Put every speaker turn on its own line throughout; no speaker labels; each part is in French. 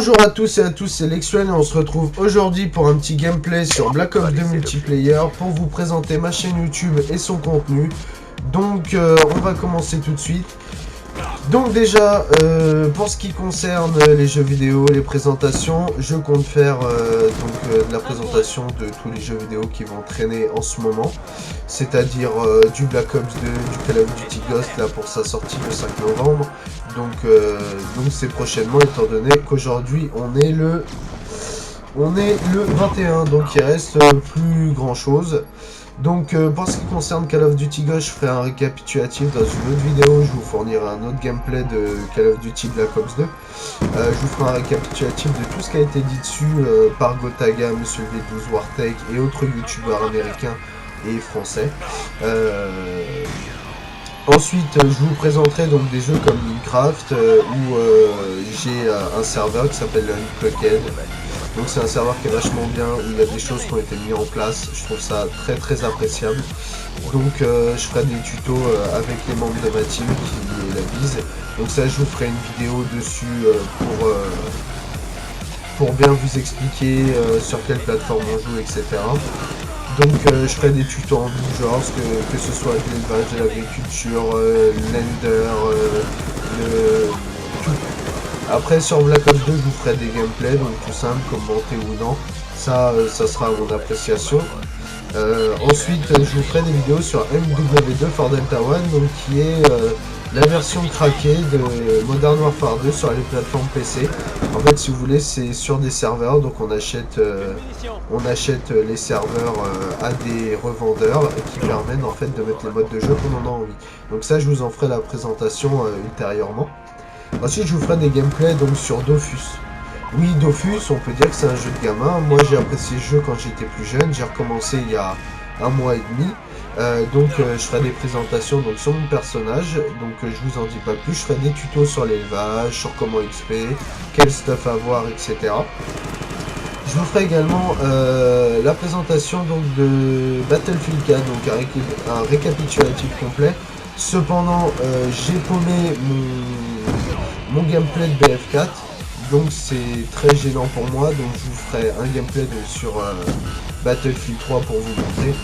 Bonjour à tous et à tous, c'est Lexuel et on se retrouve aujourd'hui pour un petit gameplay sur Black Ops 2 Multiplayer pour vous présenter ma chaîne YouTube et son contenu. Donc on va commencer tout de suite. Donc déjà, pour ce qui concerne les jeux vidéo, les présentations, je compte faire de la présentation de tous les jeux vidéo qui vont traîner en ce moment. C'est-à-dire du Black Ops 2, du Call of Duty Ghost, là pour sa sortie le 5 novembre. Donc c'est prochainement, étant donné qu'aujourd'hui on est le 21, donc il reste plus grand chose. Donc pour ce qui concerne Call of Duty Ghost, je ferai un récapitulatif dans une autre vidéo, je vous fournirai un autre gameplay de Call of Duty Black Ops 2. Je vous ferai un récapitulatif de tout ce qui a été dit dessus par Gotaga, Monsieur V12 Wartech et autres youtubeurs américains et français. Ensuite, je vous présenterai donc des jeux comme Minecraft, où j'ai un serveur qui s'appelle Unplugged. Donc c'est un serveur qui est vachement bien, où il y a des choses qui ont été mises en place. Je trouve ça très très appréciable. Donc je ferai des tutos avec les membres de ma team qui la bise. Donc ça, je vous ferai une vidéo dessus pour bien vous expliquer sur quelle plateforme on joue, etc. Donc je ferai des tutos en tout genre, que ce soit de l'élevage, de l'agriculture, l'ender, tout. Après sur Black Ops 2 je vous ferai des gameplays, donc tout simple, commenter ou non, ça sera à mon appréciation. Ensuite je vous ferai des vidéos sur MW2 for Delta One, donc qui est la version craquée de Modern Warfare 2 sur les plateformes PC. En fait, si vous voulez, c'est sur des serveurs, donc on achète les serveurs à des revendeurs qui permettent en fait de mettre les modes de jeu qu'on en a envie. Donc ça, je vous en ferai la présentation ultérieurement. Ensuite, je vous ferai des gameplays donc sur Dofus. Oui, Dofus, on peut dire que c'est un jeu de gamin. Moi, j'ai apprécié ce jeu quand j'étais plus jeune. J'ai recommencé il y a un mois et demi. Je ferai des présentations donc, sur mon personnage, donc je vous en dis pas plus, je ferai des tutos sur l'élevage, sur comment XP, quel stuff avoir, etc. Je vous ferai également la présentation donc, de Battlefield 4, donc un récapitulatif complet. Cependant, j'ai paumé mon gameplay de BF4, donc c'est très gênant pour moi, donc je vous ferai un gameplay sur Battlefield 3 pour vous montrer.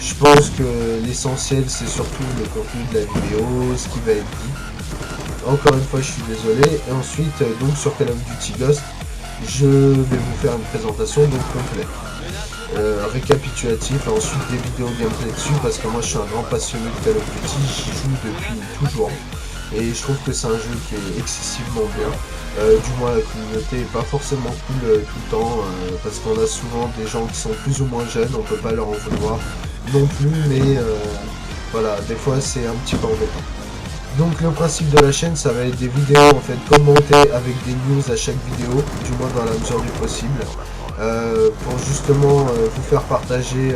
Je pense que l'essentiel c'est surtout le contenu de la vidéo, ce qui va être dit. Encore une fois je suis désolé. Et ensuite donc sur Call of Duty Ghost, je vais vous faire une présentation donc complète. Récapitulatif et ensuite des vidéos gameplay dessus parce que moi je suis un grand passionné de Call of Duty, j'y joue depuis toujours. Et je trouve que c'est un jeu qui est excessivement bien. Du moins la communauté est pas forcément cool tout le temps parce qu'on a souvent des gens qui sont plus ou moins jeunes, on peut pas leur en vouloir non plus, mais voilà, des fois c'est un petit peu embêtant. Donc le principe de la chaîne, ça va être des vidéos en fait commentées avec des news à chaque vidéo, du moins dans la mesure du possible, pour justement vous faire partager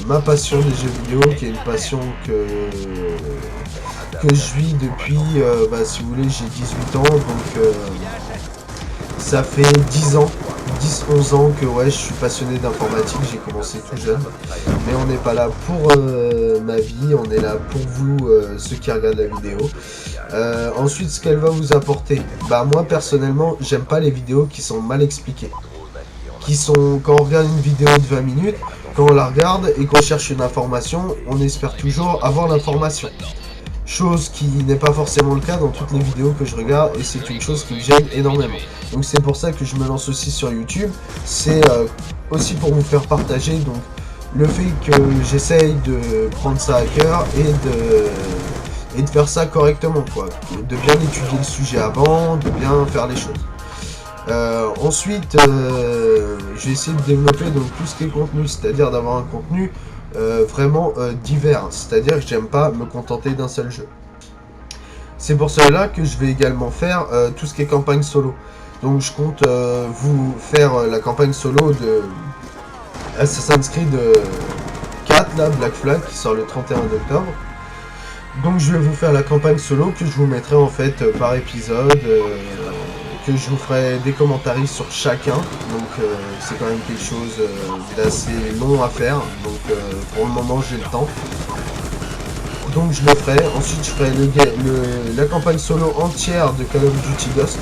ma passion des jeux vidéo, qui est une passion que je vis depuis, si vous voulez, j'ai 18 ans, donc ça fait 10-11 ans que ouais, je suis passionné d'informatique, j'ai commencé tout jeune. Mais on n'est pas là pour ma vie, on est là pour vous, ceux qui regardent la vidéo. Ensuite, ce qu'elle va vous apporter, moi personnellement, j'aime pas les vidéos qui sont mal expliquées. Quand on regarde une vidéo de 20 minutes, quand on la regarde et qu'on cherche une information, on espère toujours avoir l'information. Chose qui n'est pas forcément le cas dans toutes les vidéos que je regarde, et c'est une chose qui me gêne énormément. Donc c'est pour ça que je me lance aussi sur YouTube, c'est aussi pour vous faire partager donc le fait que j'essaye de prendre ça à cœur et de faire ça correctement, quoi. De bien étudier le sujet avant, de bien faire les choses. Ensuite, j'ai essayé de développer donc tout ce qui est contenu, c'est-à-dire d'avoir un contenu vraiment divers, c'est-à-dire que j'aime pas me contenter d'un seul jeu. C'est pour cela que je vais également faire tout ce qui est campagne solo. Donc je compte vous faire la campagne solo de Assassin's Creed 4, là, Black Flag, qui sort le 31 octobre. Donc je vais vous faire la campagne solo que je vous mettrai en fait par épisode, que je vous ferai des commentaires sur chacun, donc c'est quand même quelque chose d'assez long à faire, donc pour le moment j'ai le temps. Donc je le ferai, ensuite je ferai la campagne solo entière de Call of Duty Ghost.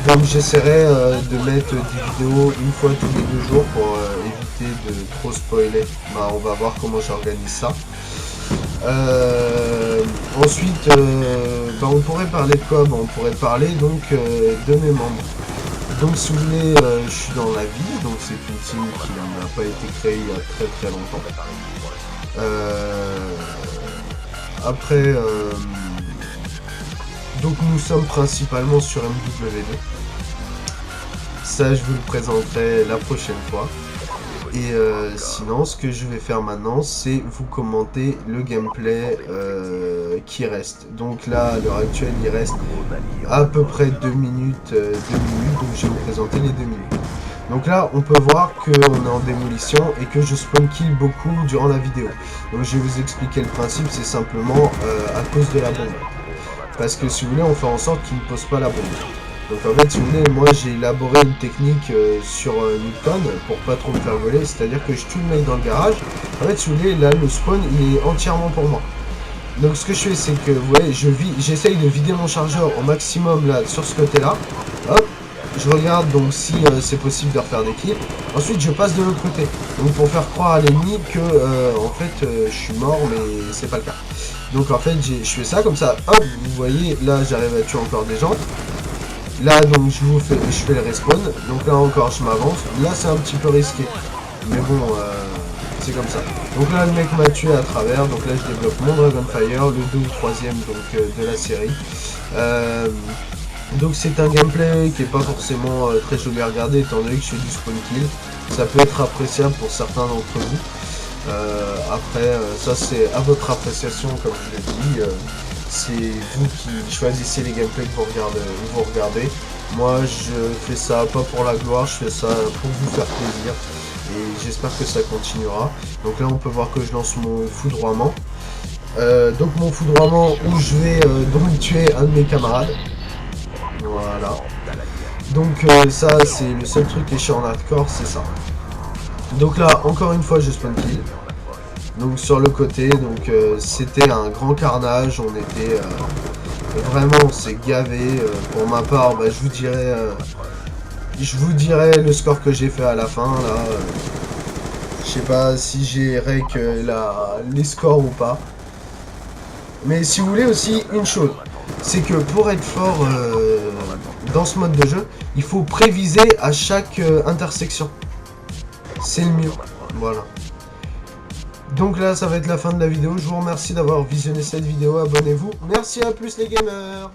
Donc j'essaierai de mettre des vidéos une fois tous les 2 jours pour éviter de trop spoiler. Bah, on va voir comment j'organise ça. Ensuite, bah, on pourrait parler de quoi? Bah, on pourrait parler donc de mes membres. Donc si vous voulez, je suis dans la vie, donc c'est une team qui n'a pas été créée il y a très très longtemps. Après, donc nous sommes principalement sur MW2. Ça, je vous le présenterai la prochaine fois. Et sinon, ce que je vais faire maintenant, c'est vous commenter le gameplay qui reste. Donc là, à l'heure actuelle, il reste à peu près 2 minutes, donc je vais vous présenter les 2 minutes. Donc là, on peut voir qu'on est en démolition et que je spawn kill beaucoup durant la vidéo. Donc je vais vous expliquer le principe, c'est simplement à cause de la bombe. Parce que si vous voulez, on fait en sorte qu'il ne pose pas la bombe. Donc en fait, si vous voulez, moi j'ai élaboré une technique sur Newton pour pas trop me faire voler, c'est-à-dire que je tue le mec dans le garage. En fait, si vous voulez, là le spawn il est entièrement pour moi. Donc ce que je fais, c'est que vous voyez, j'essaye de vider mon chargeur au maximum là sur ce côté-là. Hop, je regarde donc si c'est possible de refaire des kills. Ensuite, je passe de l'autre côté. Donc pour faire croire à l'ennemi que en fait je suis mort, mais c'est pas le cas. Donc en fait, je fais ça comme ça. Hop, vous voyez, là j'arrive à tuer encore des gens. Là donc je fais le respawn, donc là encore je m'avance, là c'est un petit peu risqué, mais bon c'est comme ça. Donc là le mec m'a tué à travers, donc là je développe mon Dragonfire, le 2 ou 3e donc, de la série. Donc c'est un gameplay qui est pas forcément très joli à regarder étant donné que je fais du spawn kill, ça peut être appréciable pour certains d'entre vous. Après ça c'est à votre appréciation comme je l'ai dit. C'est vous qui choisissez les gameplays que vous regardez. Moi, je fais ça pas pour la gloire, je fais ça pour vous faire plaisir. Et j'espère que ça continuera. Donc là, on peut voir que je lance mon foudroiement. Donc mon foudroiement où je vais donc tuer un de mes camarades. Voilà. Donc ça, c'est le seul truc qui est chiant en hardcore, c'est ça. Donc là, encore une fois, je spawn kill. Donc sur le côté, donc c'était un grand carnage, on était vraiment on s'est gavé. Pour ma part, bah, je vous dirai le score que j'ai fait à la fin là. Je sais pas si j'ai rec les scores ou pas. Mais si vous voulez aussi une chose, c'est que pour être fort dans ce mode de jeu, il faut préviser à chaque intersection. C'est le mieux. Voilà. Donc là, ça va être la fin de la vidéo. Je vous remercie d'avoir visionné cette vidéo. Abonnez-vous. Merci, à plus les gamers.